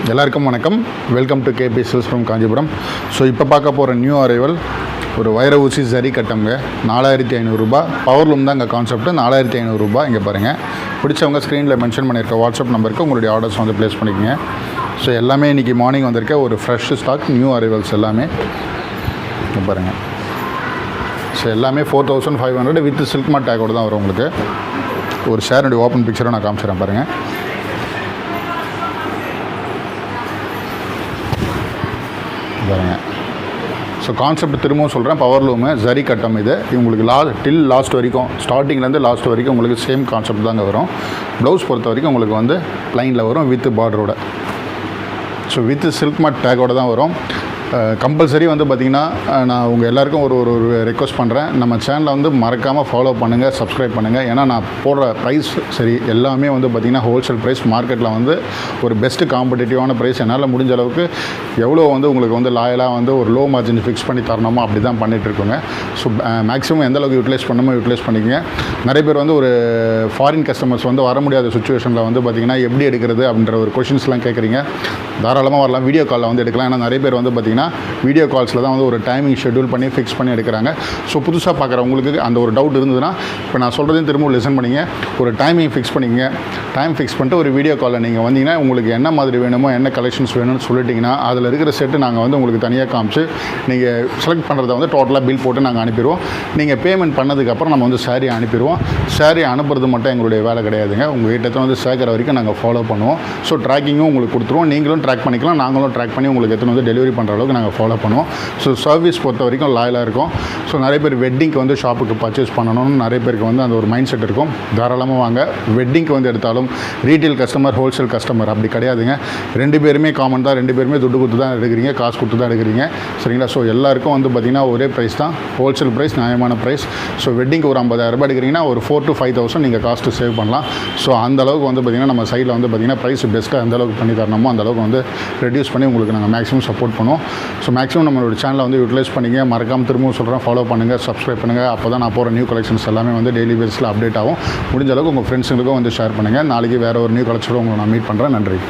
எல்லாருக்கும் வணக்கம். Welcome to KP Silks from Kanchipuram. So இப்போ பார்க்க போகிற நியூ அரைவல் ஒரு வைர ஊசி சரி கட்டம்ங்க. 4500 ரூபா. பவர்லூம் தான் இங்கே கான்செப்ட். 4500 ரூபா. இங்கே பாருங்கள், பிடிச்சவங்க ஸ்க்ரீனில் மென்ஷன் பண்ணியிருக்க வாட்ஸ்அப் நம்பருக்கு உங்களுடைய ஆர்டர்ஸ் வந்து ப்ளேஸ் பண்ணிக்கோங்க. ஸோ எல்லாமே இன்றைக்கி மார்னிங் வந்திருக்க ஒரு ஃப்ரெஷ் ஸ்டாக் நியூ அரைவல்ஸ் எல்லாமே இங்கே பாருங்கள். ஸோ எல்லாமே 4500 வித் சில்க் மார்ட் டேக்கோடு தான் வரும். உங்களுக்கு ஒரு ஷேருடைய ஓப்பன் பிக்சரை நான் காமிச்சிடறேன் பாருங்கள். பாருங்கள். ஸோ கான்செப்ட் திரும்பவும் சொல்கிறேன். பவர்லூமு ஜரி கட்டம் இது உங்களுக்கு லாஸ்ட் வரைக்கும், ஸ்டார்டிங்லேருந்து லாஸ்ட் வரைக்கும் உங்களுக்கு சேம் கான்செப்ட் தாங்க வரும். ப்ளவுஸ் பொறுத்த வரைக்கும் உங்களுக்கு வந்து ப்ளைனில் வரும் வித் பார்டரோட. ஸோ வித் சில்க் மார்ட் டேக்கோடு தான் வரும். கம்பல்சரி வந்து பார்த்திங்கன்னா நான் உங்கள் எல்லாேருக்கும் ஒரு ரெக்வஸ்ட் பண்ணுறேன். நம்ம சேனலை வந்து மறக்காமல் ஃபாலோ பண்ணுங்கள், சப்ஸ்கிரைப் பண்ணுங்கள். ஏன்னா நான் போடுற ப்ரைஸ் சரி எல்லாமே வந்து பார்த்திங்கன்னா ஹோல்சேல் ப்ரைஸ். மார்க்கெட்டில் வந்து ஒரு பெஸ்ட்டு காம்படிட்டிவான ப்ரைஸ். என்னால் முடிஞ்ச அளவுக்கு எவ்வளோ வந்து உங்களுக்கு வந்து லாயலாக வந்து ஒரு லோ மார்ஜின் ஃபிக்ஸ் பண்ணி தரணுமோ அப்படி தான் பண்ணிகிட்ருக்கோங்க. ஸோ மேக்ஸிமம் எந்த அளவுக்கு யூட்டிலைஸ் பண்ணணுமோ யூட்டிலைஸ் பண்ணிக்கங்க. நிறைய பேர் வந்து ஒரு ஃபாரின் கஸ்டமர்ஸ் வந்து வர முடியாத சுச்சுவேஷனில் வந்து பார்த்திங்கன்னா எப்படி எடுக்கிறது அப்படின்ற ஒரு கொஷின்ஸ்லாம் கேட்குறீங்க. தாராளமாக வரலாம், வீடியோ காலில் வந்து எடுக்கலாம். ஏன்னா நிறைய பேர் வந்து பார்த்திங்கன்னா வீடியோ கால்ஸில் தான் வந்து ஒரு டைமிங் ஷெட்யூல் பண்ணி ஃபிக்ஸ் பண்ணி எடுக்கிறாங்க. ஸோ புதுசாக பார்க்குறவங்களுக்கு அந்த ஒரு டவுட் இருந்ததுன்னா இப்போ நான் சொல்கிறதையும் திரும்ப லிசன் பண்ணிங்க. ஒரு டைமிங் ஃபிக்ஸ் பண்ணிக்கங்க. டைம் ஃபிக்ஸ் பண்ணிட்டு ஒரு வீடியோ காலில் நீங்கள் வந்தீங்கன்னா உங்களுக்கு என்ன மாதிரி வேணுமோ, என்ன கலெக்ஷன்ஸ் வேணும்னு சொல்லிட்டிங்கன்னா அதில் இருக்கிற செட்டு நாங்கள் வந்து உங்களுக்கு தனியாக காமிச்சு நீங்கள் செலக்ட் பண்ணுறத வந்து டோட்டலாக பில் போட்டு நாங்கள் அனுப்பிடுவோம். நீங்கள் பேமெண்ட் பண்ணதுக்கப்புறம் நம்ம வந்து சாரீ அனுப்பிடுவோம். சாரீ அனுப்புறது மட்டும் எங்களுடைய வேலை கிடையாதுங்க. உங்கள் கிட்ட வந்து சேர்க்குற வரைக்கும் நாங்கள் ஃபாலோ பண்ணுவோம். ஸோ ட்ராக்கிங்கும் உங்களுக்கு கொடுத்துருவோம். நீங்களும் ட்ராக் பண்ணிக்கலாம், நாங்களும் ட்ராக் பண்ணி உங்களுக்கு எத்தனை வந்து டெலிவரி பண்ணுற அளவுக்கு நாங்கள் ஃபாலோ பண்ணுவோம். ஸோ சர்வீஸ் பொறுத்த வரைக்கும் லாயலாக இருக்கும். ஸோ நிறைய பேர் வெட்டிங்க்கு வந்து ஷாப்புக்கு பர்ச்சேஸ் பண்ணணும்னு நிறைய பேருக்கு வந்து அந்த ஒரு மைண்ட் செட் இருக்கும். தாராளமாக வாங்க. வெட்டிங்க்கு வந்து எடுத்தாலும் ரீட்டெயில் கஸ்டமர், ஹோல்சேல் கஸ்டமர் அப்படி கிடையாதுங்க. ரெண்டு பேருமே காமன் தான். ரெண்டு பேருமே துட்டு கொடுத்து தான் எடுக்கிறீங்க, காசு கொடுத்து தான் எடுக்கிறீங்க. சரிங்களா? ஸோ எல்லாருக்கும் வந்து பார்த்திங்கன்னா ஒரே ப்ரைஸ் தான். ஹோல்சேல் ப்ரைஸ், நியாயமான ப்ரைஸ். ஸோ வெட்டிங்க்கு ஒரு 50,000 ரூபாய் எடுக்கிறீங்கன்னா ஒரு 4,000 to 5,000 நீங்கள் காஸ்ட்டு சேவ் பண்ணலாம். ஸோ அந்தளவுக்கு வந்து பார்த்திங்கன்னா நம்ம சைடில் வந்து பார்த்திங்கன்னா ப்ரைஸ் பெஸ்ட்டாக எந்தளவுக்கு பண்ணி தரணுமோ அந்தளவுக்கு வந்து ரெடியூஸ் பண்ணி உங்களுக்கு நாங்கள் மேக்ஸிமம் சப்போர்ட் பண்ணுவோம். ஸோ மேக்ஸிமம் நம்மளோட சேனலை வந்து யூட்டிலைஸ் பண்ணிங்க. மறக்காமல் திரும்பவும் சொல்கிறேன், ஃபாலோ பண்ணுங்கள், சப்ஸ்கிரைப் பண்ணுங்கள். அப்போ தான் நான் போகிற நியூ கலெக்ஷன்ஸ் எல்லாமே வந்து டெய்லி பேஸில் அப்டேட் ஆகும். முடிஞ்ச அளவுக்கு உங்கள் ஃப்ரெண்ட்ஸுங்களுக்கும் வந்து ஷேர் பண்ணுங்கள். நாளைக்கு வேறு ஒரு நியூ கலெக்ஷனோட உங்களை நான் மீட் பண்ணுறேன். நன்றி.